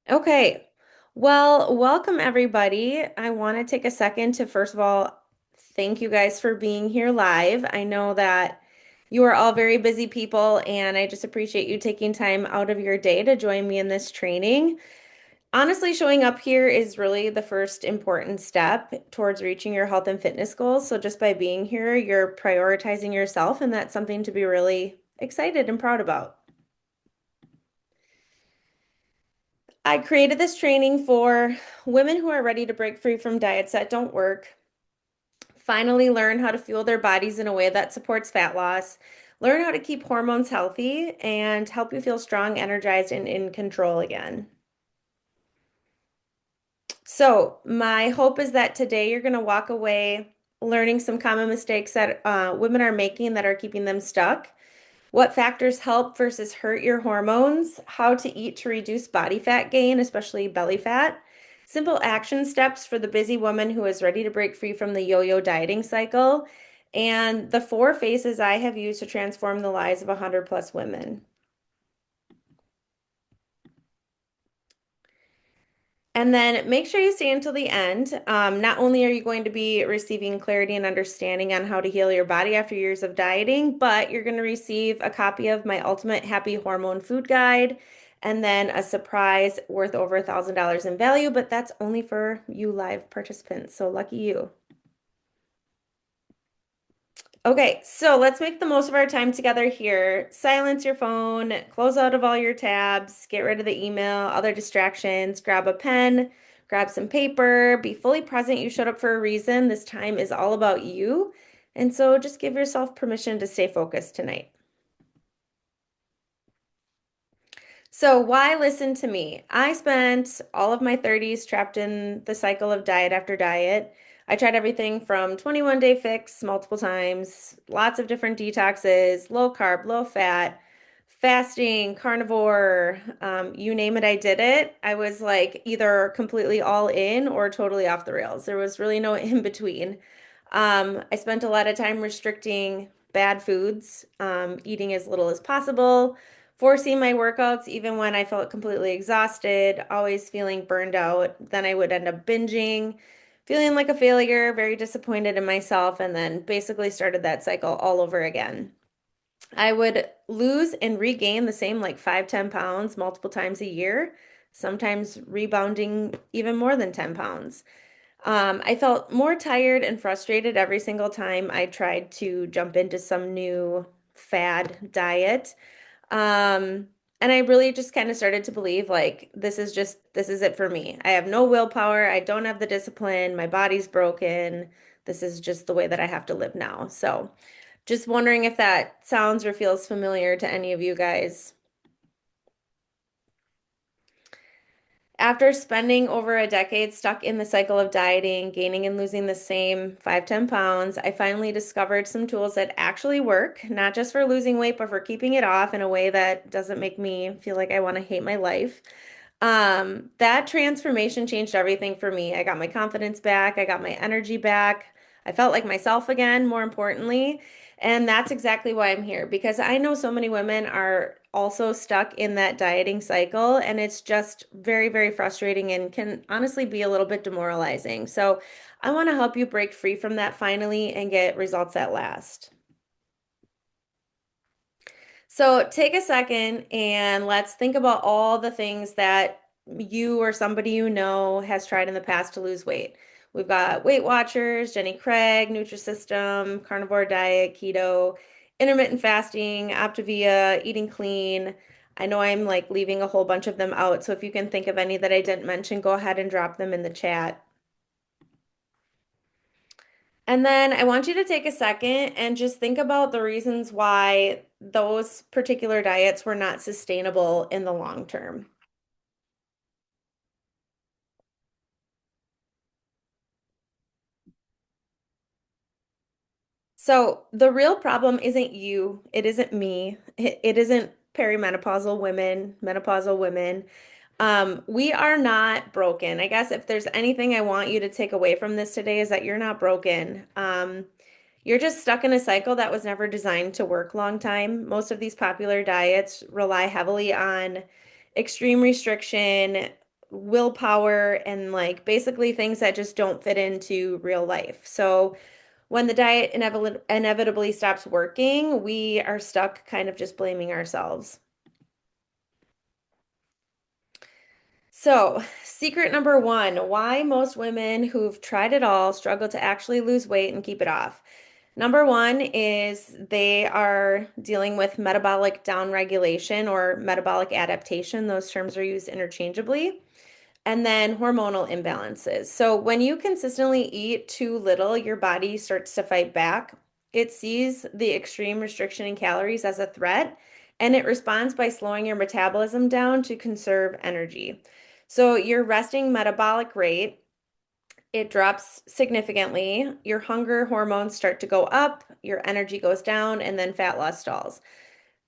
Okay. Well, welcome everybody. I want to take a second to first of all thank you guys for being here live. I know that you are all very busy people, and I just appreciate you taking time out of your day to join me in this training. Honestly, showing up here is really the first important step towards reaching your health and fitness goals. So just by being here, you're prioritizing yourself, and that's something to be really excited and proud about. I created this training for women who are ready to break free from diets that don't work, finally learn how to fuel their bodies in a way that supports fat loss, learn how to keep hormones healthy, and help you feel strong, energized, and in control again. So, my hope is that today you're going to walk away learning some common mistakes that women are making that are keeping them stuck. What factors help versus hurt your hormones? How to eat to reduce body fat gain, especially belly fat. Simple action steps for the busy woman who is ready to break free from the yo-yo dieting cycle. And the four phases I have used to transform the lives of 100 plus women. And then make sure you stay until the end. Not only are you going to be receiving clarity and understanding on how to heal your body after years of dieting, but you're going to receive a copy of my Ultimate Happy Hormone Food Guide and then a surprise worth over $1,000 in value, but that's only for you live participants. So lucky you. Okay, so let's make the most of our time together here. Silence your phone, close out of all your tabs, get rid of the email, other distractions, grab a pen, grab some paper, be fully present. You showed up for a reason. This time is all about you. And so just give yourself permission to stay focused tonight. So, why listen to me? I spent all of my 30s trapped in the cycle of diet after diet. I tried everything from 21-day fix multiple times, lots of different detoxes, low carb, low fat, fasting, carnivore, you name it, I did it. I was like either completely all in or totally off the rails. There was really no in between. I spent a lot of time restricting bad foods, eating as little as possible, forcing my workouts even when I felt completely exhausted, always feeling burned out. Then I would end up binging, feeling like a failure, very disappointed in myself, and then basically started that cycle all over again. I would lose and regain the same like 5, 10 pounds multiple times a year, sometimes rebounding even more than 10 pounds. I felt more tired and frustrated every single time I tried to jump into some new fad diet. Um, and I really just kind of started to believe like this is it for me. I have no willpower. I don't have the discipline. My body's broken. This is just the way that I have to live now. So, just wondering if that sounds or feels familiar to any of you guys. After spending over a decade stuck in the cycle of dieting, gaining and losing the same 5, 10 pounds, I finally discovered some tools that actually work, not just for losing weight, but for keeping it off in a way that doesn't make me feel like I want to hate my life. That transformation changed everything for me. I got my confidence back, I got my energy back. I felt like myself again, more importantly. And that's exactly why I'm here because I know so many women are also stuck in that dieting cycle, and it's just very, very frustrating and can honestly be a little bit demoralizing. So, I want to help you break free from that finally and get results that last. So take a second and let's think about all the things that you or somebody you know has tried in the past to lose weight. We've got Weight Watchers, Jenny Craig, Nutrisystem, carnivore diet, keto, intermittent fasting, Optavia, eating clean. I know I'm like leaving a whole bunch of them out. So if you can think of any that I didn't mention, go ahead and drop them in the chat. And then I want you to take a second and just think about the reasons why those particular diets were not sustainable in the long term. So the real problem isn't you, it isn't me, it isn't perimenopausal women, menopausal women. We are not broken. I guess if there's anything I want you to take away from this today is that you're not broken. You're just stuck in a cycle that was never designed to work long time. Most of these popular diets rely heavily on extreme restriction, willpower and like basically things that just don't fit into real life. So when the diet inevitably stops working, we are stuck kind of just blaming ourselves. So, secret number one, why most women who've tried it all struggle to actually lose weight and keep it off. Number one is they are dealing with metabolic downregulation or metabolic adaptation. Those terms are used interchangeably. And then hormonal imbalances. So when you consistently eat too little, your body starts to fight back. It sees the extreme restriction in calories as a threat, and it responds by slowing your metabolism down to conserve energy. So your resting metabolic rate, it drops significantly. Your hunger hormones start to go up, your energy goes down, and then fat loss stalls.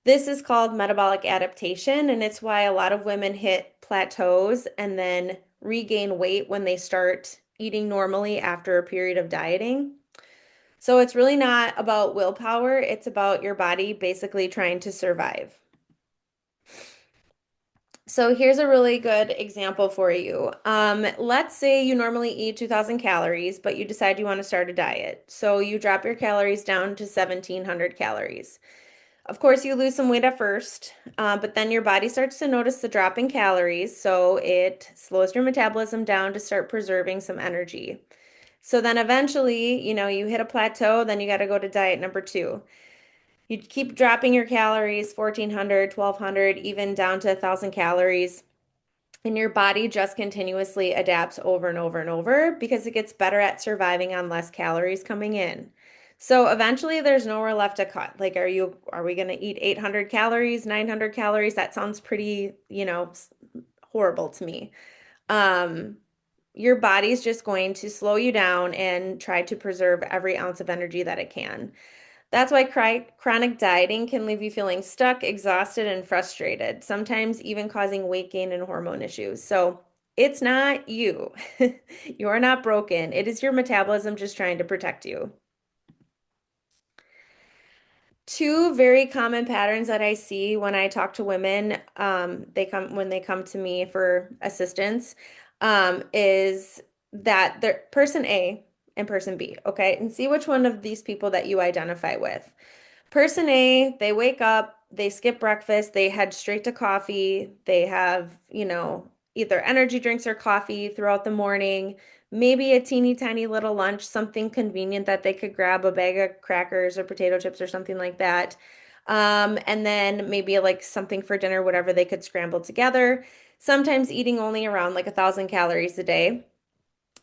This is called metabolic adaptation, and it's why a lot of women hit plateaus and then regain weight when they start eating normally after a period of dieting. So it's really not about willpower, it's about your body basically trying to survive. So here's a really good example for you. Let's say you normally eat 2,000 calories, but you decide you want to start a diet. So you drop your calories down to 1,700 calories. Of course, you lose some weight at first, but then your body starts to notice the drop in calories, so it slows your metabolism down to start preserving some energy. So then eventually, you hit a plateau, then you got to go to diet number two. You keep dropping your calories, 1,400, 1,200, even down to 1,000 calories. And your body just continuously adapts over and over and over because it gets better at surviving on less calories coming in. So eventually there's nowhere left to cut. Like, are we going to eat 800 calories, 900 calories? That sounds pretty, horrible to me. Um, your body's just going to slow you down and try to preserve every ounce of energy that it can. That's why chronic dieting can leave you feeling stuck, exhausted, and frustrated, sometimes even causing weight gain and hormone issues. So it's not you. You are not broken. It is your metabolism just trying to protect you. Two very common patterns that I see when I talk to women, when they come to me for assistance, is that they're person A and person B, okay? And see which one of these people that you identify with. Person A, they wake up, they skip breakfast, they head straight to coffee, they have, either energy drinks or coffee throughout the morning, maybe a teeny tiny little lunch, something convenient that they could grab a bag of crackers or potato chips or something like that. And then maybe like something for dinner, whatever they could scramble together. Sometimes eating only around like 1,000 calories a day.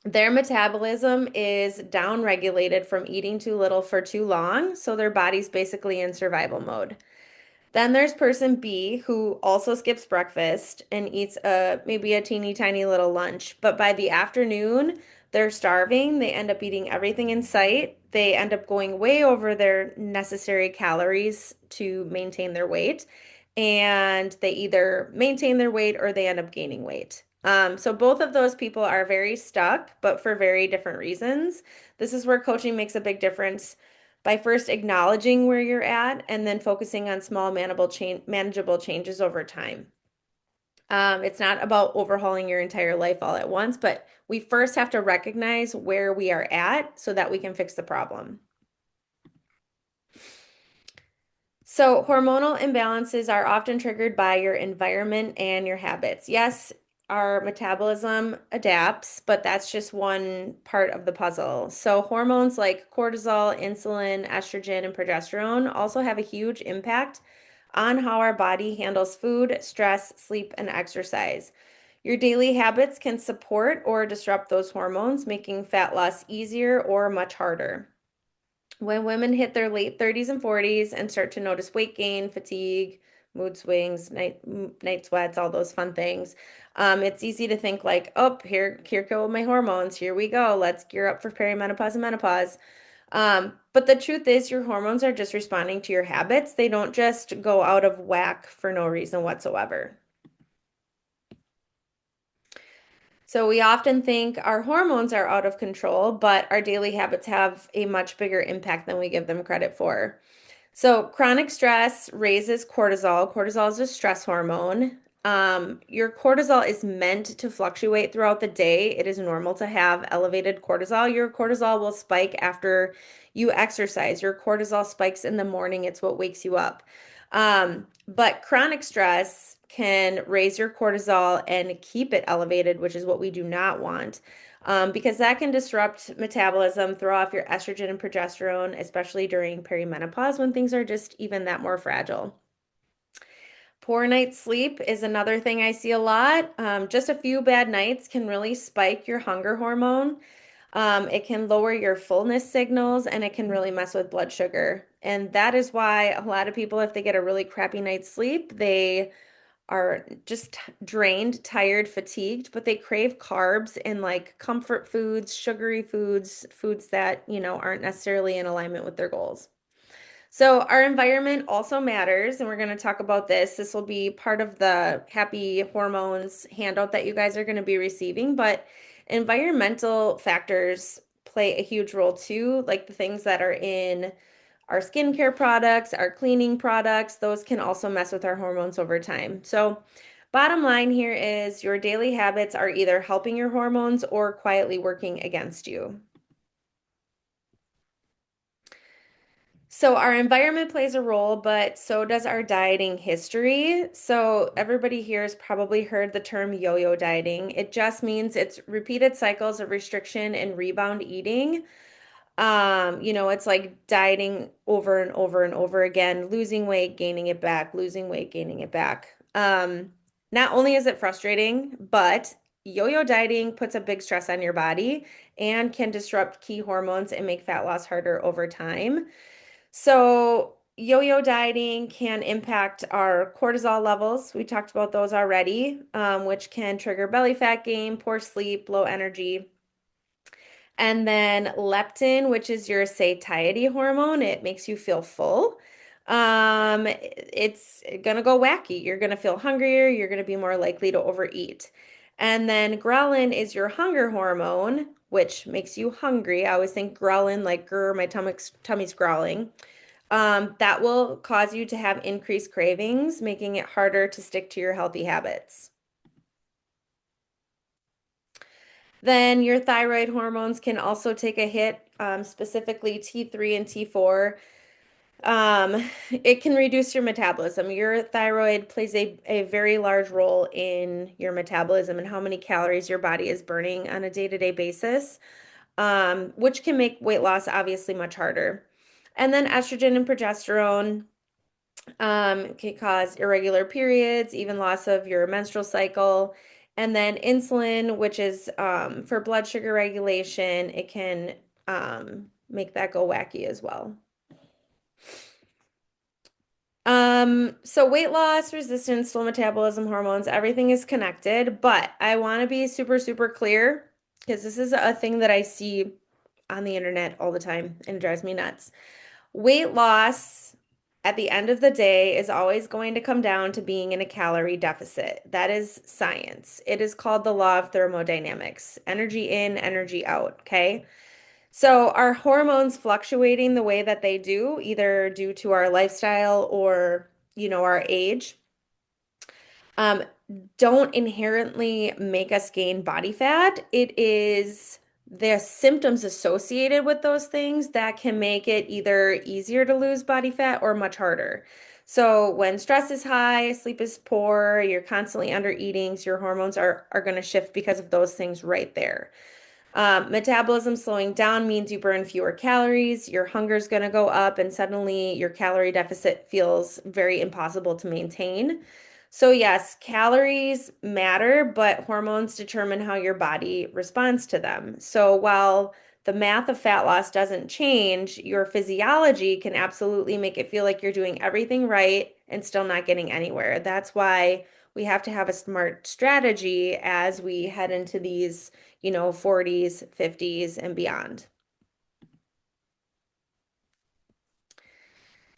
Their metabolism is downregulated from eating too little for too long, so their body's basically in survival mode. Then there's person B who also skips breakfast and eats maybe a teeny tiny little lunch, but by the afternoon, they're starving. They end up eating everything in sight. They end up going way over their necessary calories to maintain their weight, and they either maintain their weight or they end up gaining weight. So both of those people are very stuck, but for very different reasons. This is where coaching makes a big difference by first acknowledging where you're at and then focusing on small, manageable changes over time. It's not about overhauling your entire life all at once, but we first have to recognize where we are at so that we can fix the problem. So, hormonal imbalances are often triggered by your environment and your habits. Yes, our metabolism adapts, but that's just one part of the puzzle. So, hormones like cortisol, insulin, estrogen, and progesterone also have a huge impact on how our body handles food, stress, sleep, and exercise. Your daily habits can support or disrupt those hormones, making fat loss easier or much harder. When women hit their late 30s and 40s and start to notice weight gain, fatigue, mood swings, night sweats, all those fun things, it's easy to think like, oh, here go my hormones. Here we go. Let's gear up for perimenopause and menopause. But the truth is, your hormones are just responding to your habits. They don't just go out of whack for no reason whatsoever. So we often think our hormones are out of control, but our daily habits have a much bigger impact than we give them credit for. So chronic stress raises cortisol. Cortisol is a stress hormone. Your cortisol is meant to fluctuate throughout the day. It is normal to have elevated cortisol. Your cortisol will spike after you exercise. Your cortisol spikes in the morning. It's what wakes you up. But chronic stress can raise your cortisol and keep it elevated, which is what we do not want. Because that can disrupt metabolism, throw off your estrogen and progesterone, especially during perimenopause when things are just even that more fragile. Poor night's sleep is another thing I see a lot. Just a few bad nights can really spike your hunger hormone. It can lower your fullness signals and it can really mess with blood sugar. And that is why a lot of people, if they get a really crappy night's sleep, they are just drained, tired, fatigued, but they crave carbs and like comfort foods, sugary foods, foods that, aren't necessarily in alignment with their goals. So our environment also matters, and we're going to talk about this. This will be part of the Happy Hormones handout that you guys are going to be receiving, but environmental factors play a huge role too, like the things that are in our skincare products, our cleaning products, those can also mess with our hormones over time. So bottom line here is your daily habits are either helping your hormones or quietly working against you. So our environment plays a role, but so does our dieting history. So everybody here has probably heard the term yo-yo dieting. It just means it's repeated cycles of restriction and rebound eating. It's like dieting over and over and over again, losing weight, gaining it back, losing weight, gaining it back. Not only is it frustrating, but yo-yo dieting puts a big stress on your body and can disrupt key hormones and make fat loss harder over time. So, yo-yo dieting can impact our cortisol levels. We talked about those already, which can trigger belly fat gain, poor sleep, low energy. And then leptin, which is your satiety hormone, it makes you feel full. It's gonna go wacky. You're gonna feel hungrier, you're gonna be more likely to overeat. And then ghrelin is your hunger hormone, which makes you hungry. I always think ghrelin, like grr, my tummy's growling. That will cause you to have increased cravings, making it harder to stick to your healthy habits. Then your thyroid hormones can also take a hit, specifically T3 and T4. It can reduce your metabolism. Your thyroid plays a very large role in your metabolism and how many calories your body is burning on a day-to-day basis, which can make weight loss obviously much harder. And then estrogen and progesterone can cause irregular periods, even loss of your menstrual cycle. And then insulin, which is for blood sugar regulation, it can make that go wacky as well. So weight loss, resistance, slow metabolism, hormones, everything is connected, but I want to be super, super clear because this is a thing that I see on the internet all the time and it drives me nuts. Weight loss at the end of the day is always going to come down to being in a calorie deficit. That is science. It is called the law of thermodynamics. Energy in, energy out, okay? So our hormones fluctuating the way that they do, either due to our lifestyle or, our age, um, don't inherently make us gain body fat. It is the symptoms associated with those things that can make it either easier to lose body fat or much harder. So when stress is high, sleep is poor, you're constantly under eating, so your hormones are going to shift because of those things right there. Metabolism slowing down means you burn fewer calories, your hunger is going to go up, and suddenly your calorie deficit feels very impossible to maintain. So, yes, calories matter, but hormones determine how your body responds to them. So, while the math of fat loss doesn't change, your physiology can absolutely make it feel like you're doing everything right and still not getting anywhere. That's why we have to have a smart strategy as we head into these 40s, 50s, and beyond.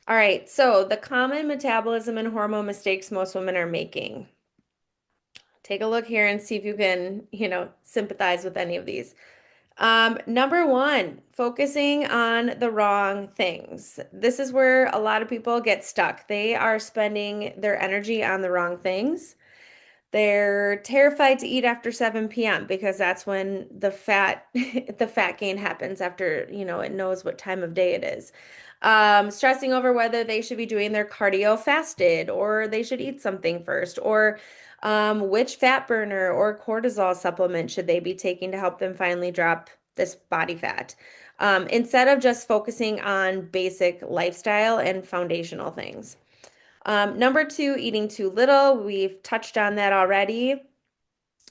All right, so the common metabolism and hormone mistakes most women are making. Take a look here and see if you can, sympathize with any of these. Number one, focusing on the wrong things. This is where a lot of people get stuck. They are spending their energy on the wrong things. They're terrified to eat after 7 p.m. because that's when the fat the fat gain happens after, it knows what time of day it is. Stressing over whether they should be doing their cardio fasted or they should eat something first, or which fat burner or cortisol supplement should they be taking to help them finally drop this body fat. Instead of just focusing on basic lifestyle and foundational things. Number two, eating too little. We've touched on that already.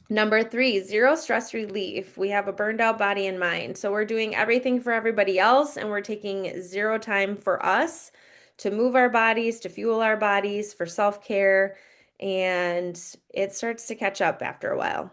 Number three, zero stress relief. We have a burned out body and mind. So we're doing everything for everybody else, and we're taking zero time for us to move our bodies, to fuel our bodies, for self-care, and it starts to catch up after a while.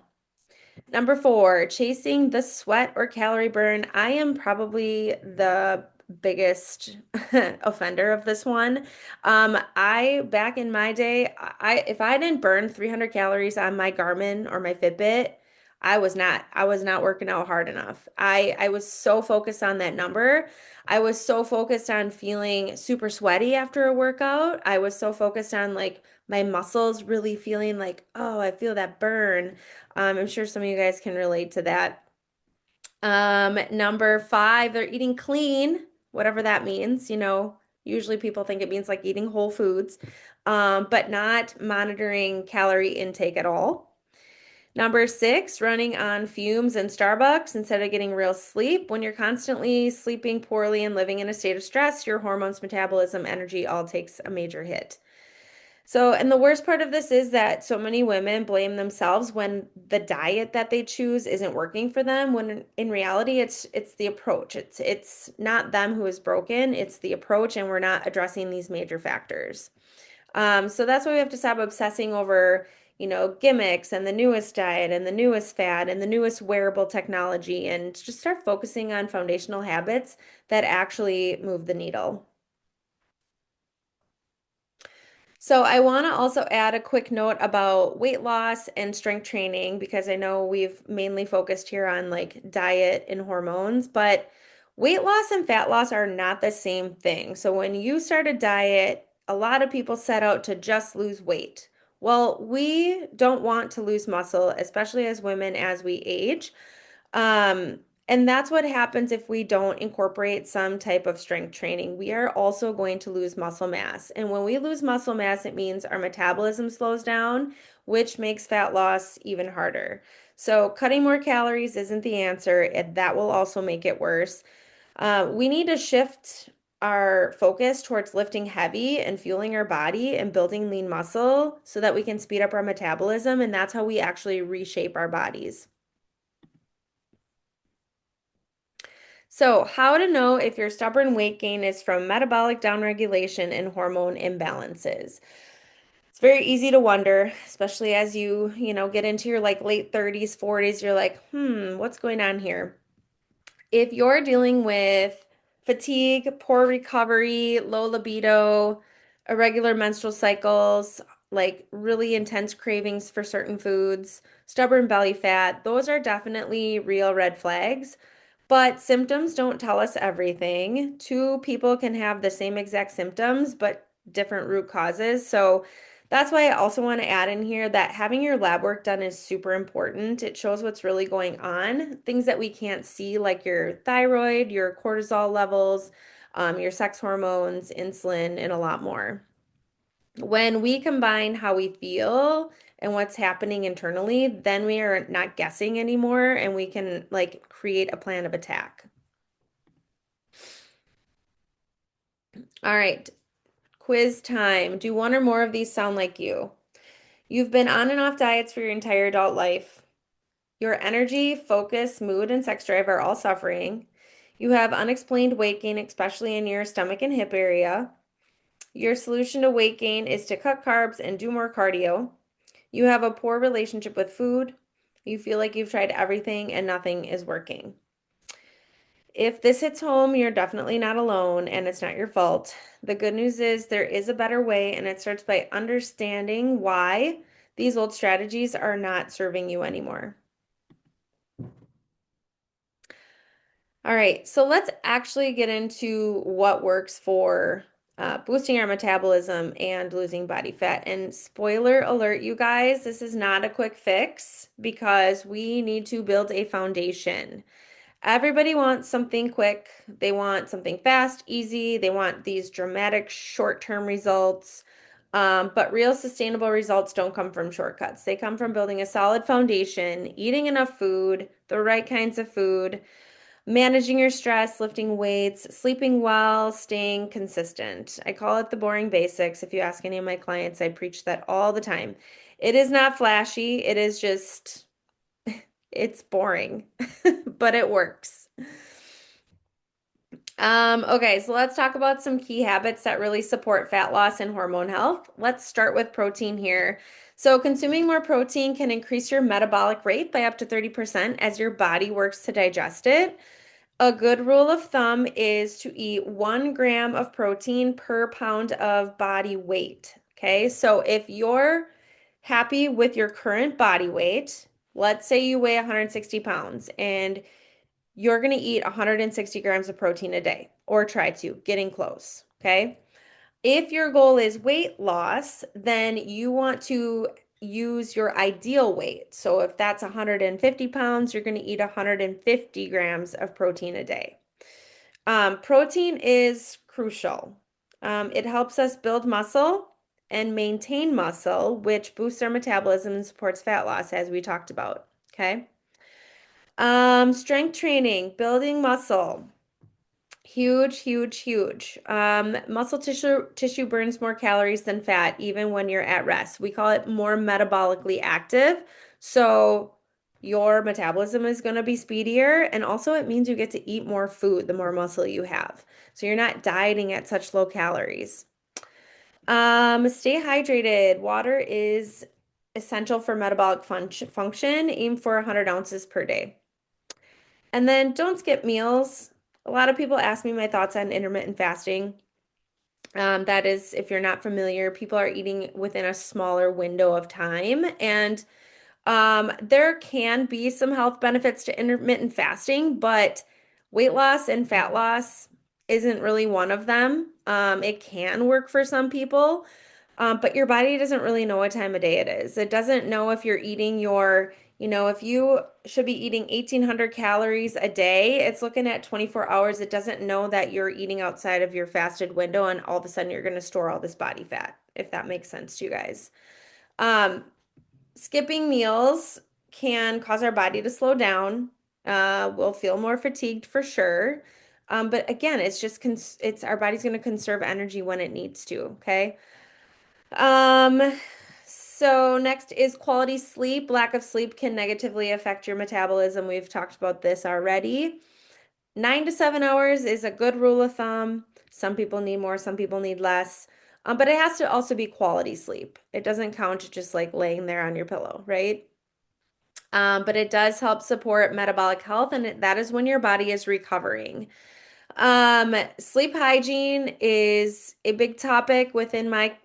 Number four, chasing the sweat or calorie burn. I am probably the biggest offender of this one. Back in my day, if I didn't burn 300 calories on my Garmin or my Fitbit, I was not working out hard enough. I was so focused on that number. I was so focused on feeling super sweaty after a workout. I was so focused on like my muscles really feeling like, oh, I feel that burn. I'm sure some of you guys can relate to that. Number five, they're eating clean, whatever that means. Usually people think it means like eating whole foods, but not monitoring calorie intake at all. Number six, running on fumes and Starbucks instead of getting real sleep. When you're constantly sleeping poorly and living in a state of stress, your hormones, metabolism, energy all takes a major hit. So, and the worst part of this is that so many women blame themselves when the diet that they choose isn't working for them, when in reality it's the approach. It's not them who is broken, it's the approach, and we're not addressing these major factors. So that's why we have to stop obsessing over, gimmicks and the newest diet and the newest fad and the newest wearable technology, and just start focusing on foundational habits that actually move the needle. So I want to also add a quick note about weight loss and strength training because I know we've mainly focused here on like diet and hormones, but weight loss and fat loss are not the same thing. So when you start a diet, a lot of people set out to just lose weight. Well, we don't want to lose muscle, especially as women as we age. Um, and that's what happens if we don't incorporate some type of strength training. We are also going to lose muscle mass. And when we lose muscle mass, it means our metabolism slows down, which makes fat loss even harder. So, cutting more calories isn't the answer, and that will also make it worse. We need to shift our focus towards lifting heavy and fueling our body and building lean muscle so that we can speed up our metabolism. And that's how we actually reshape our bodies. So, how to know if your stubborn weight gain is from metabolic downregulation and hormone imbalances. It's very easy to wonder, especially as you get into your like late 30s, 40s, you're like, what's going on here? If you're dealing with fatigue, poor recovery, low libido, irregular menstrual cycles, like really intense cravings for certain foods, stubborn belly fat, those are definitely real red flags. But symptoms don't tell us everything. Two people can have the same exact symptoms, but different root causes. So that's why I also want to add in here that having your lab work done is super important. It shows what's really going on, things that we can't see, like your thyroid, your cortisol levels, your sex hormones, insulin, and a lot more. When we combine how we feel and what's happening internally, then we are not guessing anymore and we can like create a plan of attack. All right, quiz time. Do one or more of these sound like you? You've been on and off diets for your entire adult life. Your energy, focus, mood, and sex drive are all suffering. You have unexplained weight gain, especially in your stomach and hip area. Your solution to weight gain is to cut carbs and do more cardio. You have a poor relationship with food. You feel like you've tried everything and nothing is working. If this hits home, you're definitely not alone and it's not your fault. The good news is there is a better way, and it starts by understanding why these old strategies are not serving you anymore. All right, so let's actually get into what works for boosting our metabolism and losing body fat. And spoiler alert, you guys, this is not a quick fix because we need to build a foundation. Everybody wants something quick. They want something fast, easy. They want these dramatic short-term results. But real sustainable results don't come from shortcuts. They come from building a solid foundation, eating enough food, the right kinds of food, managing your stress, lifting weights, sleeping well, staying consistent. I call it the boring basics. If you ask any of my clients, I preach that all the time. It is not flashy. It is just, it's boring, but it works. Okay, so let's talk about some key habits that really support fat loss and hormone health. Let's start with protein here. So, consuming more protein can increase your metabolic rate by up to 30% as your body works to digest it. A good rule of thumb is to eat 1 gram of protein per pound of body weight. Okay, so if you're happy with your current body weight, let's say you weigh 160 pounds and you're going to eat 160 grams of protein a day or try to, getting close. Okay. If your goal is weight loss, then you want to use your ideal weight. So if that's 150 pounds, you're going to eat 150 grams of protein a day. Protein is crucial. It helps us build muscle and maintain muscle, which boosts our metabolism and supports fat loss, as we talked about. Okay. Strength training, building muscle. Huge, huge, huge. Muscle tissue burns more calories than fat, even when you're at rest. We call it more metabolically active. So your metabolism is going to be speedier, and also it means you get to eat more food the more muscle you have. So you're not dieting at such low calories. Stay hydrated. Water is essential for metabolic function. Aim for 100 ounces per day. And then don't skip meals. A lot of people ask me my thoughts on intermittent fasting. That is, if you're not familiar, people are eating within a smaller window of time. And there can be some health benefits to intermittent fasting, but weight loss and fat loss isn't really one of them. It can work for some people, but your body doesn't really know what time of day it is. It doesn't know if you're eating if you should be eating 1,800 calories a day, it's looking at 24 hours. It doesn't know that you're eating outside of your fasted window and all of a sudden you're going to store all this body fat, if that makes sense to you guys. Skipping meals can cause our body to slow down. We'll feel more fatigued for sure. But again, it's our body's going to conserve energy when it needs to, okay? Um, so next is quality sleep. Lack of sleep can negatively affect your metabolism. We've talked about this already. 9 to 7 hours is a good rule of thumb. Some people need more, some people need less. But it has to also be quality sleep. It doesn't count just like laying there on your pillow, right? But it does help support metabolic health, and that is when your body is recovering. Sleep hygiene is a big topic within my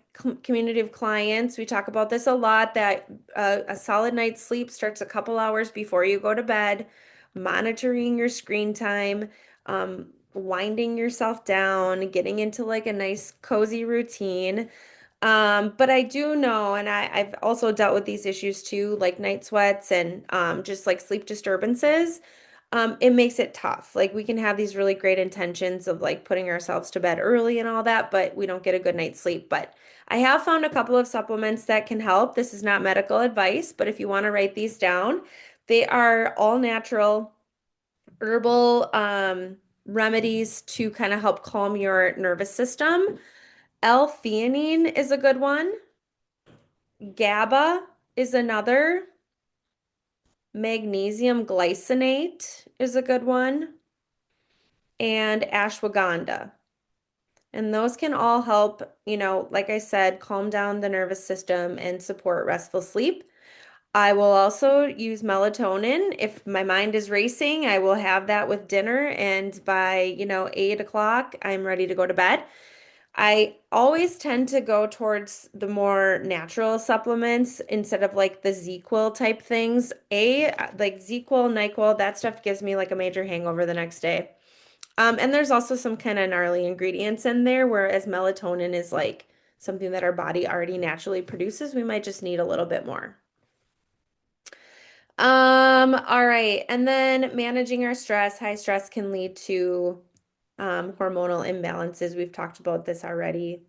community of clients. We talk about this a lot, that a solid night's sleep starts a couple hours before you go to bed, monitoring your screen time, winding yourself down, getting into like a nice cozy routine. But I do know, and I've also dealt with these issues too, like night sweats and just like sleep disturbances. It makes it tough. Like we can have these really great intentions of like putting ourselves to bed early and all that, but we don't get a good night's sleep. But I have found a couple of supplements that can help. This is not medical advice, but if you want to write these down, they are all natural herbal remedies to kind of help calm your nervous system. L-theanine is a good one. GABA is another. Magnesium glycinate is a good one. And ashwagandha. And those can all help, like I said, calm down the nervous system and support restful sleep. I will also use melatonin. If my mind is racing, I will have that with dinner. And by, 8 o'clock, I'm ready to go to bed. I always tend to go towards the more natural supplements instead of like the ZzzQuil type things. Like ZzzQuil, NyQuil, that stuff gives me like a major hangover the next day. And there's also some kind of gnarly ingredients in there, whereas melatonin is like something that our body already naturally produces. We might just need a little bit more. All right. And then managing our stress. High stress can lead to hormonal imbalances. We've talked about this already.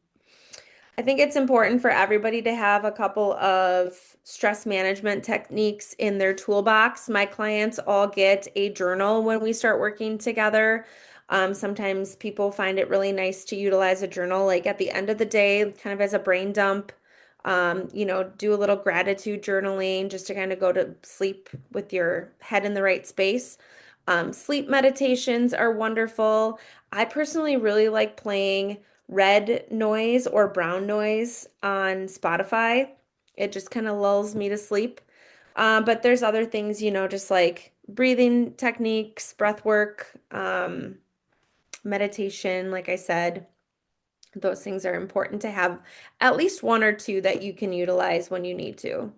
I think it's important for everybody to have a couple of stress management techniques in their toolbox. My clients all get a journal when we start working together. Sometimes people find it really nice to utilize a journal, like at the end of the day, kind of as a brain dump. Do a little gratitude journaling just to kind of go to sleep with your head in the right space. Sleep meditations are wonderful. I personally really like playing red noise or brown noise on Spotify. It just kind of lulls me to sleep. But there's other things, just like breathing techniques, breath work, meditation, like I said. Those things are important to have at least one or two that you can utilize when you need to.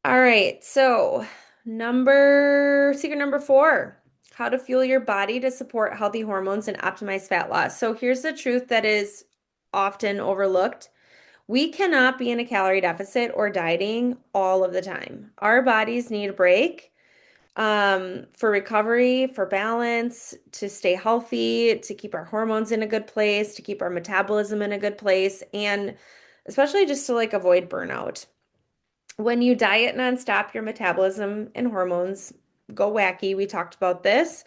All right, so secret number 4, how to fuel your body to support healthy hormones and optimize fat loss. So here's the truth that is often overlooked. We cannot be in a calorie deficit or dieting all of the time. Our bodies need a break for recovery, for balance, to stay healthy, to keep our hormones in a good place, to keep our metabolism in a good place, and especially just to like avoid burnout. When you diet nonstop, your metabolism and hormones go wacky. We talked about this.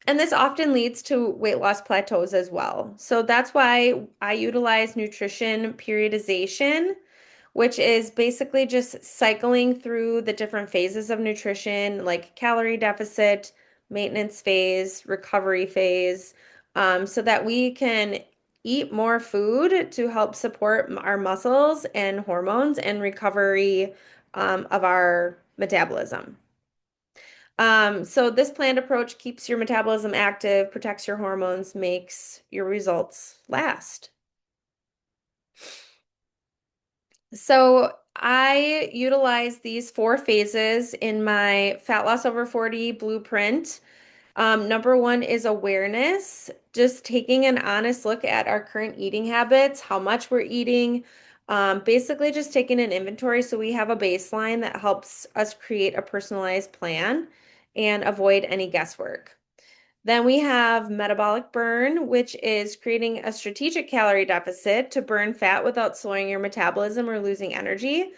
And this often leads to weight loss plateaus as well. So that's why I utilize nutrition periodization, which is basically just cycling through the different phases of nutrition, like calorie deficit, maintenance phase, recovery phase, so that we can eat more food to help support our muscles and hormones and recovery, of our metabolism. So this planned approach keeps your metabolism active, protects your hormones, makes your results last. So I utilize these 4 phases in my Fat Loss Over 40 blueprint. Number 1 is awareness, just taking an honest look at our current eating habits, how much we're eating, basically just taking an inventory so we have a baseline that helps us create a personalized plan and avoid any guesswork. Then we have metabolic burn, which is creating a strategic calorie deficit to burn fat without slowing your metabolism or losing energy.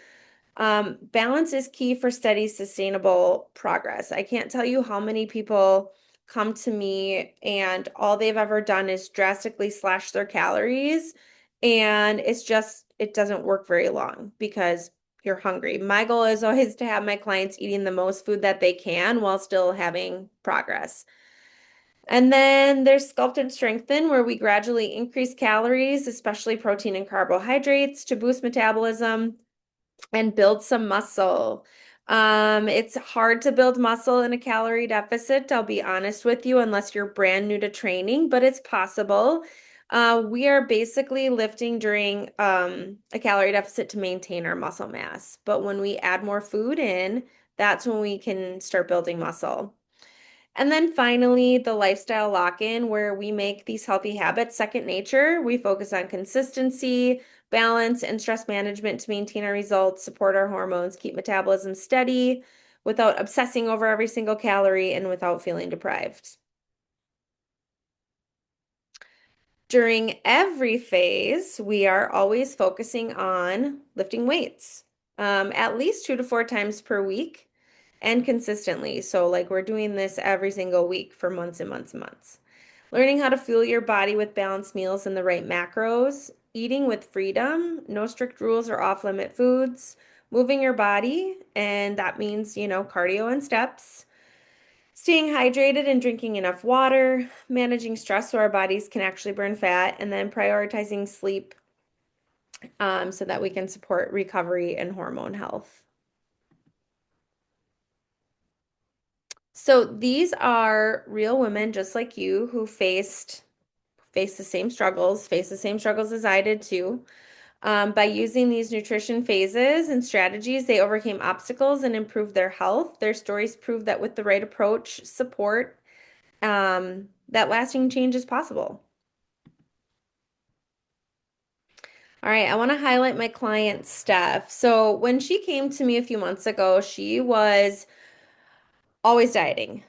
Balance is key for steady, sustainable progress. I can't tell you how many people come to me and all they've ever done is drastically slash their calories, and it doesn't work very long because you're hungry. My goal is always to have my clients eating the most food that they can while still having progress. And then there's Sculpt and Strengthen, where we gradually increase calories, especially protein and carbohydrates, to boost metabolism and build some muscle. It's hard to build muscle in a calorie deficit, I'll be honest with you, unless you're brand new to training, but it's possible. We are basically lifting during a calorie deficit to maintain our muscle mass. But when we add more food in, that's when we can start building muscle. And then finally, the lifestyle lock-in, where we make these healthy habits second nature. We focus on consistency, balance, and stress management to maintain our results, support our hormones, keep metabolism steady without obsessing over every single calorie and without feeling deprived. During every phase, we are always focusing on lifting weights, at least 2 to 4 times per week and consistently. So, like, we're doing this every single week for months and months and months. Learning how to fuel your body with balanced meals and the right macros, eating with freedom, no strict rules or off-limit foods, moving your body, and that means, cardio and steps, staying hydrated and drinking enough water, managing stress so our bodies can actually burn fat, and then prioritizing sleep, so that we can support recovery and hormone health. So these are real women just like you who faced the same struggles, faced the same struggles as I did too. By using these nutrition phases and strategies, they overcame obstacles and improved their health. Their stories prove that with the right approach, support, that lasting change is possible. All right, I want to highlight my client Steph. So when she came to me a few months ago, she was always dieting.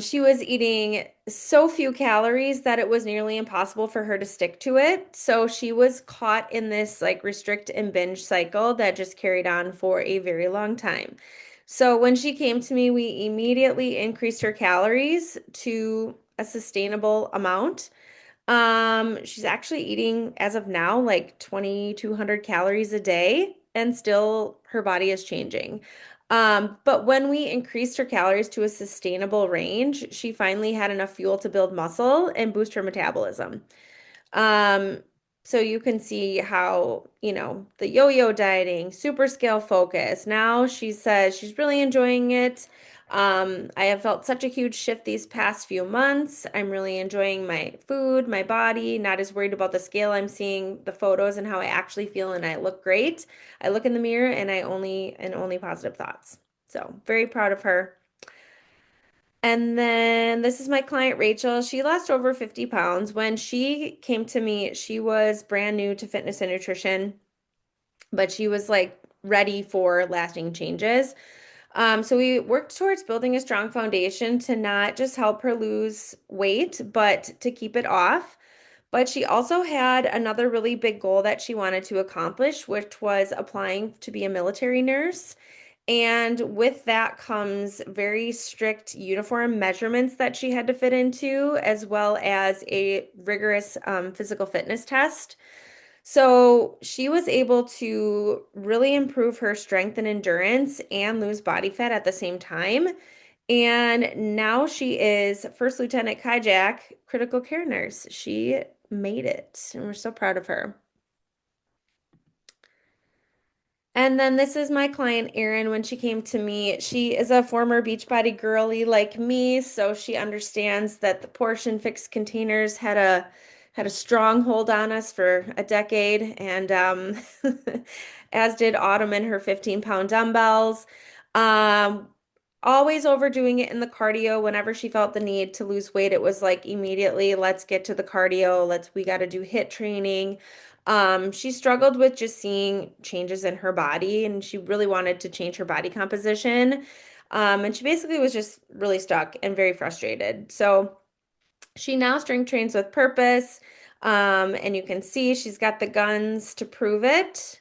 She was eating so few calories that it was nearly impossible for her to stick to it. So she was caught in this like restrict and binge cycle that just carried on for a very long time. So when she came to me, we immediately increased her calories to a sustainable amount. She's actually eating as of now like 2,200 calories a day, and still her body is changing. But when we increased her calories to a sustainable range, she finally had enough fuel to build muscle and boost her metabolism. Um, so you can see how, the yo-yo dieting, super scale focus. Now she says she's really enjoying it. I have felt such a huge shift these past few months. I'm really enjoying my food, my body, not as worried about the scale. I'm seeing the photos and how I actually feel, and I look great. I look in the mirror and I only positive thoughts. So very proud of her. And then this is my client, Rachel. She lost over 50 pounds. When she came to me, she was brand new to fitness and nutrition, but she was like ready for lasting changes. So we worked towards building a strong foundation to not just help her lose weight, but to keep it off. But she also had another really big goal that she wanted to accomplish, which was applying to be a military nurse. And with that comes very strict uniform measurements that she had to fit into, as well as a rigorous physical fitness test. So she was able to really improve her strength and endurance and lose body fat at the same time. And now she is First Lieutenant Kajak, critical care nurse. She made it, and we're so proud of her. And then this is my client, Erin. When she came to me, she is a former Beachbody girly like me, so she understands that the portion fixed containers had a strong hold on us for a decade, and as did Autumn and her 15-pound dumbbells. Um, Always overdoing it in the cardio. Whenever she felt the need to lose weight, it was like immediately, let's get to the cardio. We got to do HIIT training. She struggled with just seeing changes in her body, and she really wanted to change her body composition. And she basically was just really stuck and very frustrated. So she now strength trains with purpose. And you can see she's got the guns to prove it.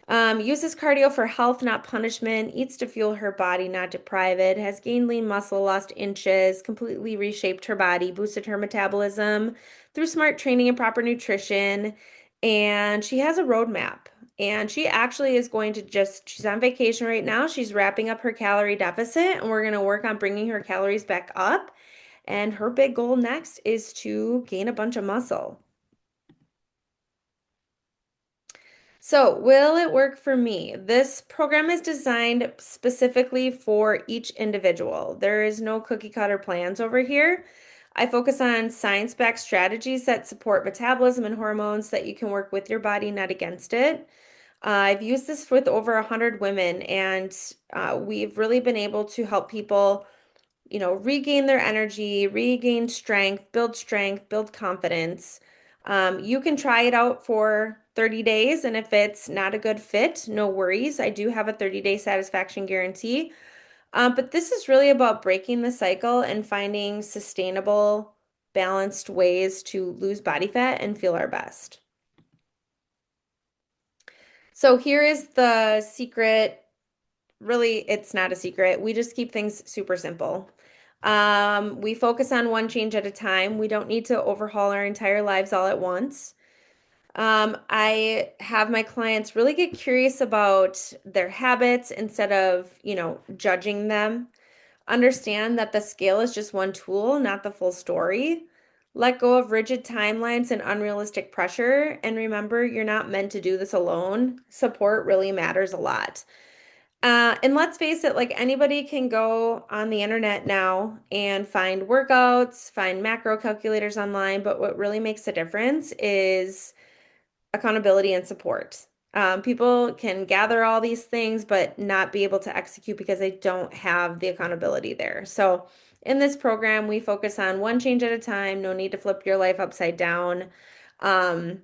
Uses cardio for health, not punishment, eats to fuel her body, not deprive it, has gained lean muscle, lost inches, completely reshaped her body, boosted her metabolism through smart training and proper nutrition. And she has a roadmap. And she actually is going to she's on vacation right now. She's wrapping up her calorie deficit, and we're going to work on bringing her calories back up. And her big goal next is to gain a bunch of muscle. So, will it work for me? This program is designed specifically for each individual. There is no cookie cutter plans over here. I focus on science-backed strategies that support metabolism and hormones that you can work with your body, not against it. I've used this with over 100 women, and we've really been able to help people regain their energy, regain strength, build confidence. You can try it out for 30 days, and if it's not a good fit, no worries. I do have a 30-day satisfaction guarantee. But this is really about breaking the cycle and finding sustainable, balanced ways to lose body fat and feel our best. So here is the secret. Really, it's not a secret. We just keep things super simple. We focus on one change at a time. We don't need to overhaul our entire lives all at once. I have my clients really get curious about their habits instead of, judging them. Understand that the scale is just one tool, not the full story. Let go of rigid timelines and unrealistic pressure. And remember, you're not meant to do this alone. Support really matters a lot. And let's face it, like anybody can go on the internet now and find workouts, find macro calculators online, but what really makes a difference is accountability and support. People can gather all these things, but not be able to execute because they don't have the accountability there. So In this program, we focus on one change at a time, no need to flip your life upside down. Um,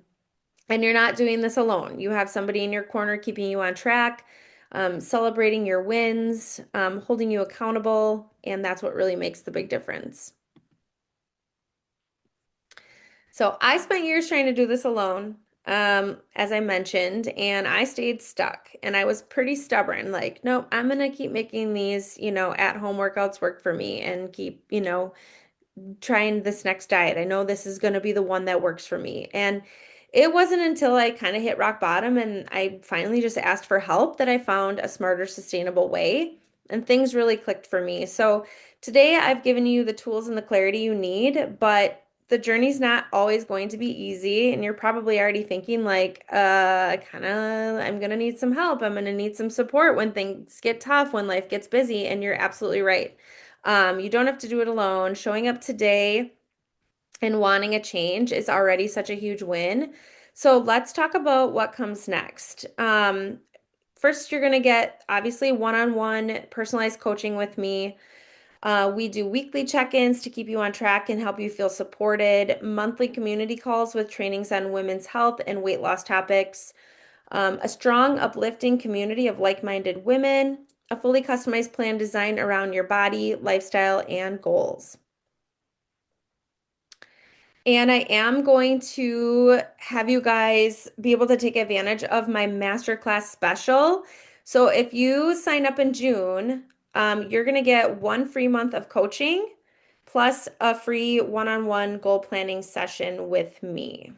and you're not doing this alone. You have somebody in your corner keeping you on track, celebrating your wins, holding you accountable, and that's what really makes the big difference. So I spent years trying to do this alone, as I mentioned, and I stayed stuck. And I was pretty stubborn, like, no, I'm gonna keep making these, at-home workouts work for me and keep, trying this next diet. I know this is going to be the one that works for me. And it wasn't until I kind of hit rock bottom and I finally just asked for help that I found a smarter, sustainable way. And things really clicked for me. So today I've given you the tools and the clarity you need, but the journey's not always going to be easy. And you're probably already thinking like, I'm gonna need some help. I'm gonna need some support when things get tough, when life gets busy. And you're absolutely right. You don't have to do it alone. Showing up today and wanting a change is already such a huge win. So let's talk about what comes next. First, you're going to get obviously one-on-one personalized coaching with me. We do weekly check-ins to keep you on track and help you feel supported, monthly community calls with trainings on women's health and weight loss topics, a strong, uplifting community of like-minded women, a fully customized plan designed around your body, lifestyle, and goals. And I am going to have you guys be able to take advantage of my masterclass special. So if you sign up in June, you're going to get 1 free month of coaching plus a free one-on-one goal planning session with me.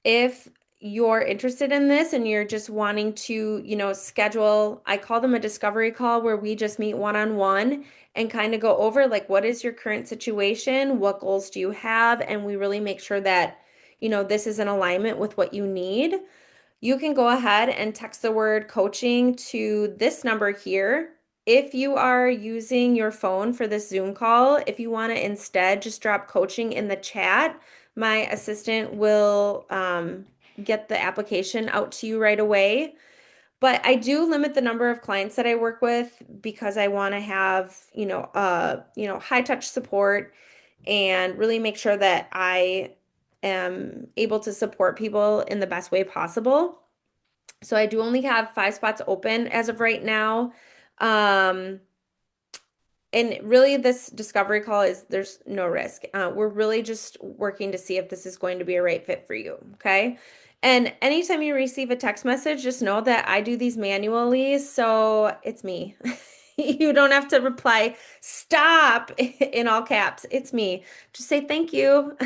If you're interested in this and you're just wanting to, schedule, I call them a discovery call where we just meet one-on-one and kind of go over like what is your current situation, what goals do you have, and we really make sure that, this is in alignment with what you need. You can go ahead and text the word coaching to this number here. If you are using your phone for this Zoom call, if you want to instead just drop coaching in the chat, my assistant will get the application out to you right away. But I do limit the number of clients that I work with because I want to have, high touch support and really make sure that I am able to support people in the best way possible. So I do only have 5 spots open as of right now. Um, and really, this discovery call is there's no risk. We're really just working to see if this is going to be a right fit for you. Okay. And anytime you receive a text message, just know that I do these manually. So it's me. You don't have to reply, stop in all caps. It's me. Just say thank you.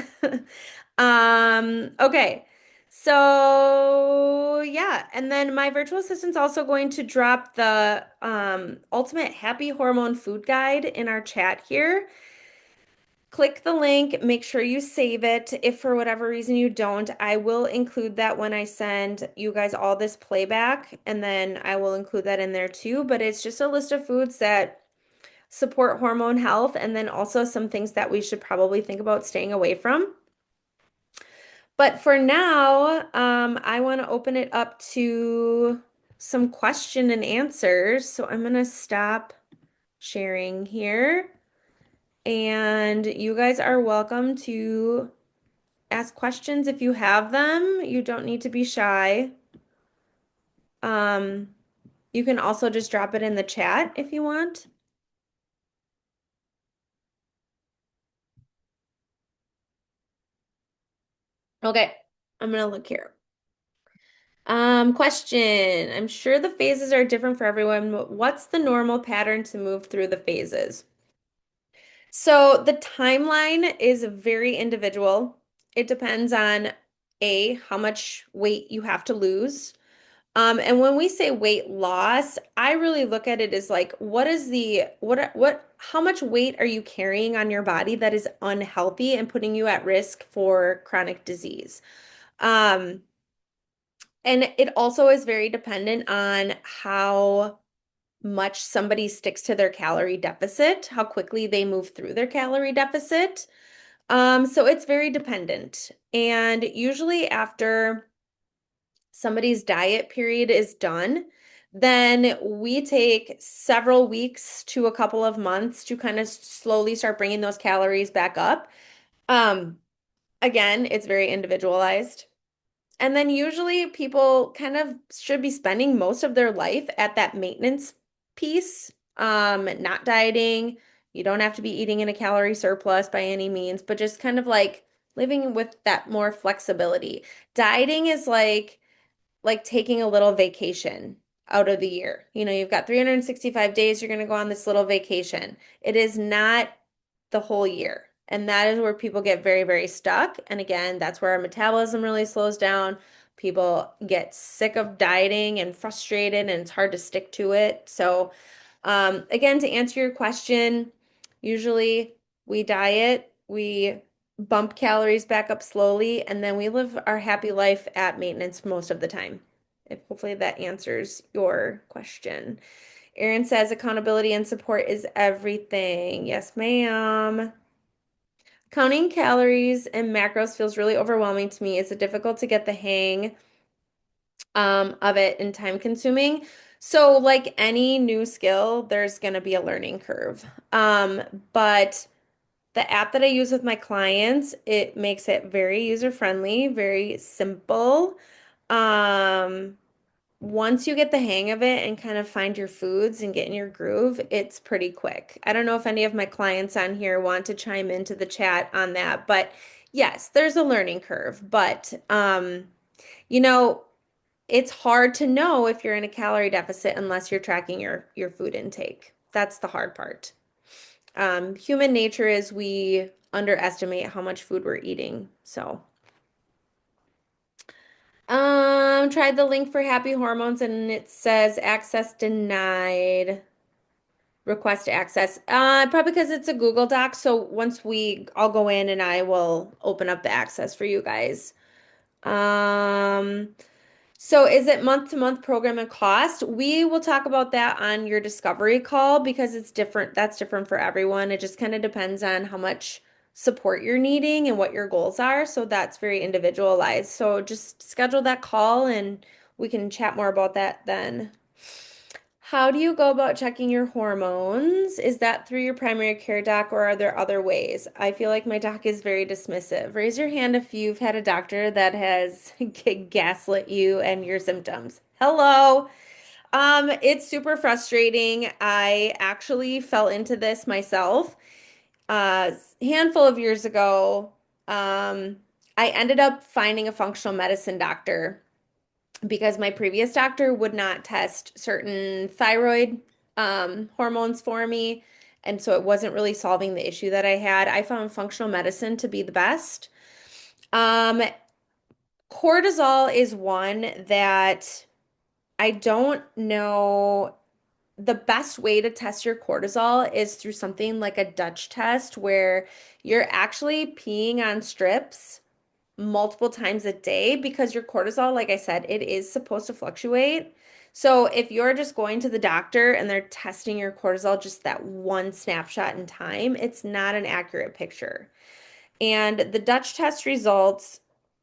Okay. So yeah, and then my virtual assistant's also going to drop the ultimate happy hormone food guide in our chat here. Click the link, make sure you save it. If for whatever reason you don't, I will include that when I send you guys all this playback, and then I will include that in there too. But it's just a list of foods that support hormone health, and then also some things that we should probably think about staying away from. But for now, I want to open it up to some question and answers. So I'm going to stop sharing here. And you guys are welcome to ask questions if you have them. You don't need to be shy. Um, you can also just drop it in the chat if you want. Okay, I'm going to look here. Question. I'm sure the phases are different for everyone, but what's the normal pattern to move through the phases? So the timeline is very individual. It depends on A, how much weight you have to lose. And when we say weight loss, I really look at it as like, how much weight are you carrying on your body that is unhealthy and putting you at risk for chronic disease? Um, and it also is very dependent on how much somebody sticks to their calorie deficit, how quickly they move through their calorie deficit. So it's very dependent. And usually after somebody's diet period is done, Then we take several weeks to a couple of months to kind of slowly start bringing those calories back up. Um, Again, it's very individualized. And then usually people kind of should be spending most of their life at that maintenance piece, not dieting. You don't have to be eating in a calorie surplus by any means, but just kind of like living with that more flexibility. Dieting is like taking a little vacation out of the year. You know, you've got 365 days, you're going to go on this little vacation. It is not the whole year. And that is where people get very, very stuck. And again, that's where our metabolism really slows down. People get sick of dieting and frustrated, and it's hard to stick to it. So, again, to answer your question, usually we diet, we bump calories back up slowly, and then we live our happy life at maintenance most of the time. If hopefully that answers your question. Erin says accountability and support is everything. Yes, ma'am. Counting calories and macros feels really overwhelming to me. It's difficult to get the hang of it and time consuming. So like any new skill, there's going to be a learning curve. But the app that I use with my clients, it makes it very user friendly, very simple. Um, Once you get the hang of it and kind of find your foods and get in your groove, it's pretty quick. I don't know if any of my clients on here want to chime into the chat on that, but yes, there's a learning curve. But you know, it's hard to know if you're in a calorie deficit unless you're tracking your food intake. That's the hard part. Human nature is we underestimate how much food we're eating. So, tried the link for Happy Hormones and it says access denied. Request access. Probably because it's a Google Doc. So I'll go in and I will open up the access for you guys. Um, So is it month to month program and cost? We will talk about that on your discovery call because it's different. That's different for everyone. It just kind of depends on how much support you're needing and what your goals are. So that's very individualized. So just schedule that call and we can chat more about that then. How do you go about checking your hormones? Is that through your primary care doc or are there other ways? I feel like my doc is very dismissive. Raise your hand if you've had a doctor that has gaslit you and your symptoms. Hello. It's super frustrating. I actually fell into this myself handful of years ago. I ended up finding a functional medicine doctor because my previous doctor would not test certain thyroid hormones for me. And so it wasn't really solving the issue that I had. I found functional medicine to be the best. Um, Cortisol is one that I don't know. The best way to test your cortisol is through something like a Dutch test where you're actually peeing on strips multiple times a day because your cortisol, like I said, it is supposed to fluctuate. So if you're just going to the doctor and they're testing your cortisol just that one snapshot in time, it's not an accurate picture. And the Dutch test results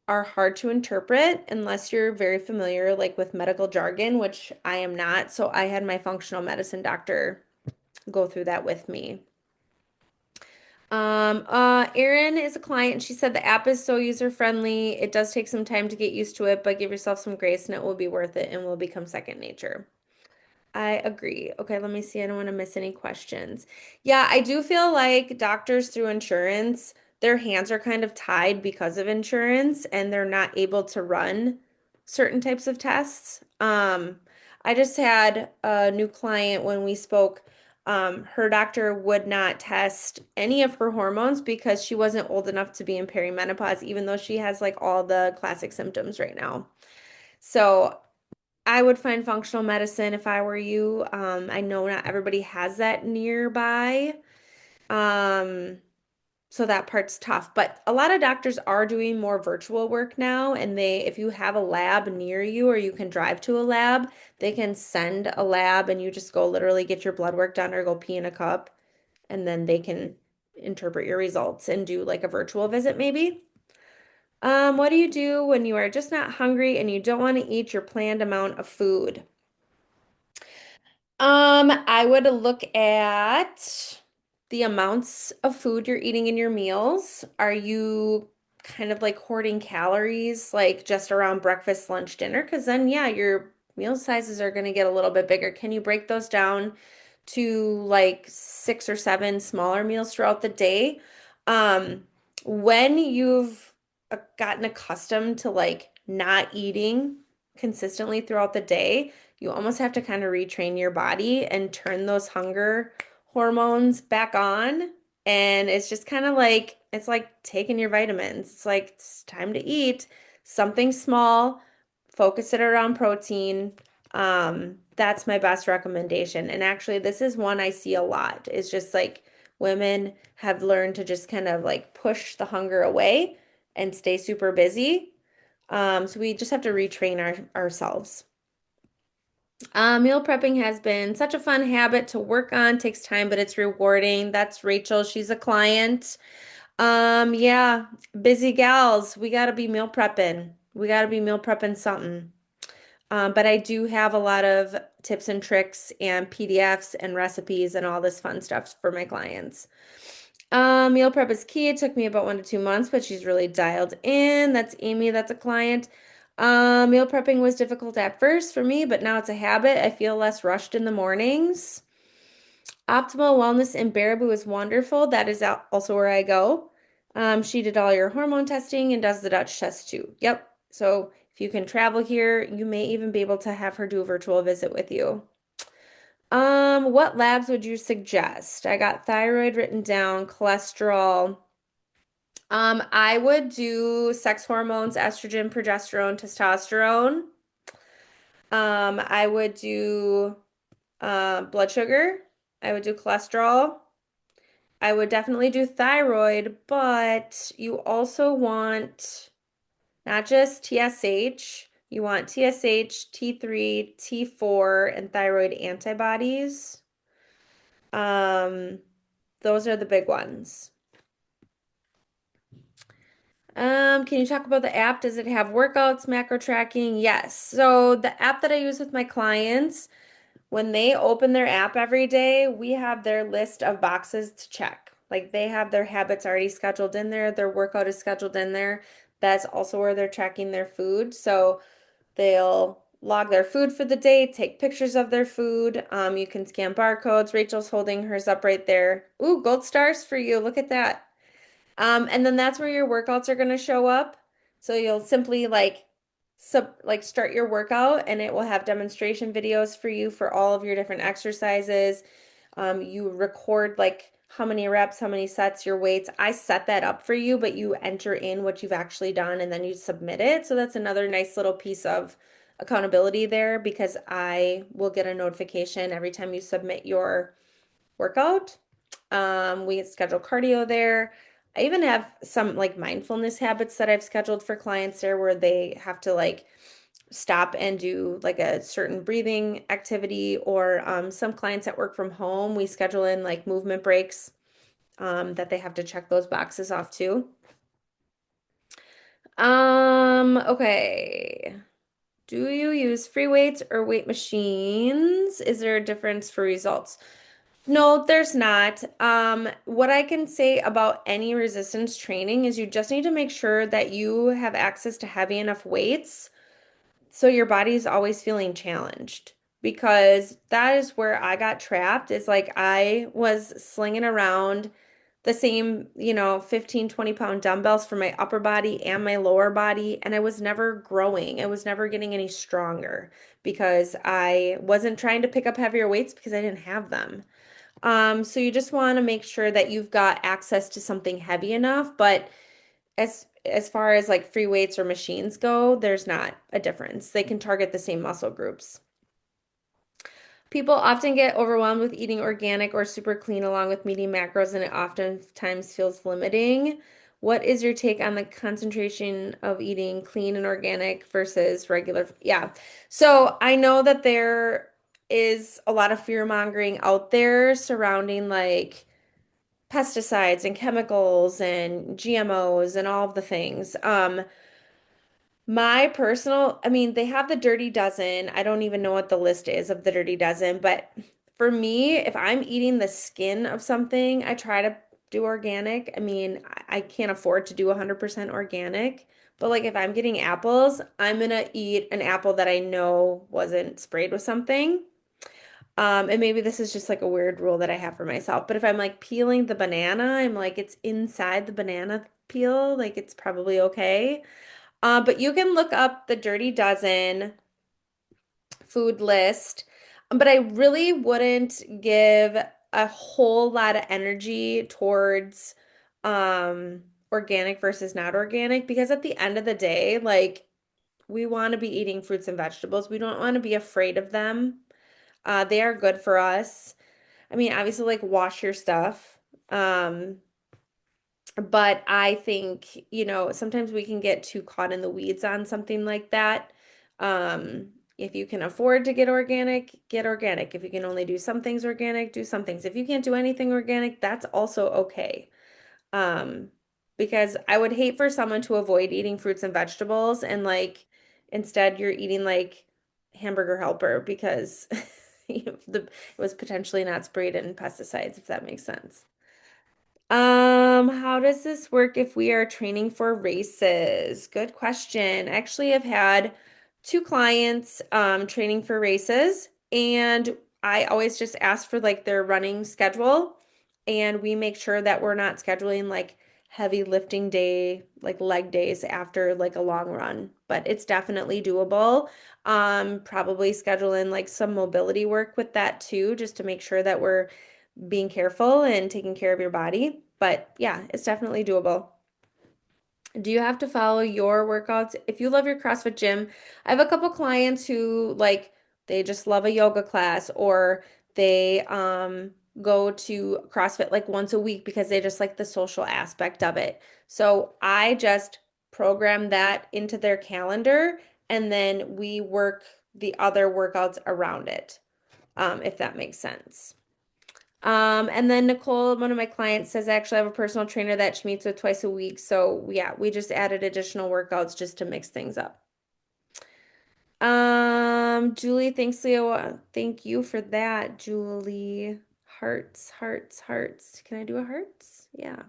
are hard to interpret unless you're very familiar like with medical jargon, which I am not. So I had my functional medicine doctor go through that with me. Erin is a client. She said the app is so user friendly. It does take some time to get used to it, but give yourself some grace and it will be worth it and will become second nature. I agree. Okay, let me see. I don't want to miss any questions. Yeah, I do feel like doctors through insurance, their hands are kind of tied because of insurance and they're not able to run certain types of tests. I just had a new client when we spoke. Her doctor would not test any of her hormones because she wasn't old enough to be in perimenopause, even though she has like all the classic symptoms right now. So I would find functional medicine if I were you. I know not everybody has that nearby. Um, so that part's tough, but a lot of doctors are doing more virtual work now, and if you have a lab near you or you can drive to a lab, they can send a lab and you just go literally get your blood work done or go pee in a cup, and then they can interpret your results and do like a virtual visit maybe. What do you do when you are just not hungry and you don't want to eat your planned amount of food? I would look at the amounts of food you're eating in your meals. Are you kind of like hoarding calories, like just around breakfast, lunch, dinner? Because then, yeah, your meal sizes are going to get a little bit bigger. Can you break those down to like six or seven smaller meals throughout the day? Um, when you've gotten accustomed to like not eating consistently throughout the day, you almost have to kind of retrain your body and turn those hunger hormones back on. And it's just kind of like, it's like taking your vitamins. It's like, it's time to eat something small, focus it around protein. That's my best recommendation. And actually, this is one I see a lot. It's just like women have learned to just kind of like push the hunger away and stay super busy. So we just have to retrain ourselves. Meal prepping has been such a fun habit to work on. Takes time, but it's rewarding. That's Rachel. She's a client. Yeah, busy gals. We gotta be meal prepping. We gotta be meal prepping something. But I do have a lot of tips and tricks and PDFs and recipes and all this fun stuff for my clients. Meal prep is key. It took me about 1 to 2 months, but she's really dialed in. That's Amy, that's a client. Meal prepping was difficult at first for me, but now it's a habit. I feel less rushed in the mornings. Optimal Wellness in Baraboo is wonderful. That is also where I go. She did all your hormone testing and does the Dutch test too. Yep. So if you can travel here, you may even be able to have her do a virtual visit with you. What labs would you suggest? I got thyroid written down, cholesterol. I would do sex hormones, estrogen, progesterone, testosterone. I would do blood sugar. I would do cholesterol. I would definitely do thyroid, but you also want not just TSH, you want TSH, T3, T4, and thyroid antibodies. Um, those are the big ones. Can you talk about the app? Does it have workouts, macro tracking? Yes. So the app that I use with my clients, when they open their app every day, we have their list of boxes to check. Like they have their habits already scheduled in there, their workout is scheduled in there. That's also where they're tracking their food. So they'll log their food for the day, take pictures of their food. You can scan barcodes. Rachel's holding hers up right there. Ooh, gold stars for you. Look at that. And then that's where your workouts are going to show up. So you'll simply like start your workout and it will have demonstration videos for you for all of your different exercises. You record like how many reps, how many sets, your weights. I set that up for you, but you enter in what you've actually done and then you submit it. So that's another nice little piece of accountability there because I will get a notification every time you submit your workout. We schedule cardio there. I even have some like mindfulness habits that I've scheduled for clients there where they have to like stop and do like a certain breathing activity or some clients that work from home, we schedule in like movement breaks that they have to check those boxes off too. Okay. Do you use free weights or weight machines? Is there a difference for results? No, there's not. What I can say about any resistance training is you just need to make sure that you have access to heavy enough weights so your body's always feeling challenged. Because that is where I got trapped, is like I was slinging around the same, 15, 20 pound dumbbells for my upper body and my lower body, and I was never growing. I was never getting any stronger because I wasn't trying to pick up heavier weights because I didn't have them. So you just want to make sure that you've got access to something heavy enough, but as far as like free weights or machines go, there's not a difference. They can target the same muscle groups. People often get overwhelmed with eating organic or super clean along with meeting macros, and it oftentimes feels limiting. What is your take on the concentration of eating clean and organic versus regular? Yeah. So I know that there is a lot of fear mongering out there surrounding like pesticides and chemicals and GMOs and all of the things. My personal, I mean, they have the Dirty Dozen. I don't even know what the list is of the Dirty Dozen, but for me, if I'm eating the skin of something, I try to do organic. I mean, I can't afford to do 100% organic, but like if I'm getting apples, I'm gonna eat an apple that I know wasn't sprayed with something. And maybe this is just like a weird rule that I have for myself, but if I'm like peeling the banana, I'm like it's inside the banana peel, like it's probably okay. But you can look up the Dirty Dozen food list. But I really wouldn't give a whole lot of energy towards um organic versus not organic because at the end of the day, like we want to be eating fruits and vegetables. We don't want to be afraid of them. They are good for us. I mean, obviously, like wash your stuff. Um, but I think, sometimes we can get too caught in the weeds on something like that. If you can afford to get organic, get organic. If you can only do some things organic, do some things. If you can't do anything organic, that's also okay. Um, because I would hate for someone to avoid eating fruits and vegetables and like instead you're eating like hamburger helper because it was potentially not sprayed in pesticides, if that makes sense. How does this work if we are training for races? Good question. Actually, I've had two clients training for races, and I always just ask for like their running schedule, and we make sure that we're not scheduling like heavy lifting day, like leg days after like a long run, but it's definitely doable. Probably schedule in like some mobility work with that too, just to make sure that we're being careful and taking care of your body. But yeah, it's definitely doable. Do you have to follow your workouts? If you love your CrossFit gym, I have a couple clients who like they just love a yoga class or they go to CrossFit like once a week because they just like the social aspect of it. So I just program that into their calendar and then we work the other workouts around it, if that makes sense. And then Nicole, one of my clients, says I actually have a personal trainer that she meets with twice a week. So yeah, we just added additional workouts just to mix things up. Julie, thanks, Leo. Thank you for that, Julie. Hearts, hearts, hearts. Can I do a hearts? Yeah.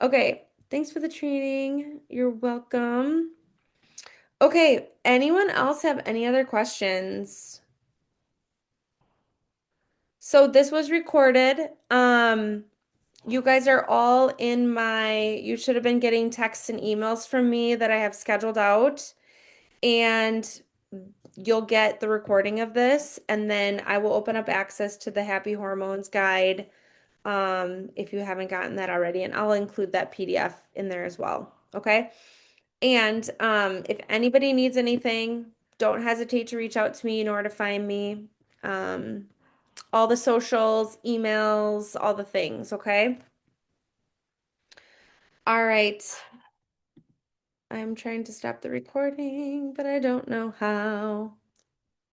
Okay. Thanks for the training. You're welcome. Okay. Anyone else have any other questions? So this was recorded. You guys are all in you should have been getting texts and emails from me that I have scheduled out, and you'll get the recording of this, and then I will open up access to the Happy Hormones guide, if you haven't gotten that already, and I'll include that PDF in there as well. Okay. And if anybody needs anything, don't hesitate to reach out to me. You know where to find me. Um, all the socials, emails, all the things. Okay. All right. I'm trying to stop the recording, but I don't know how.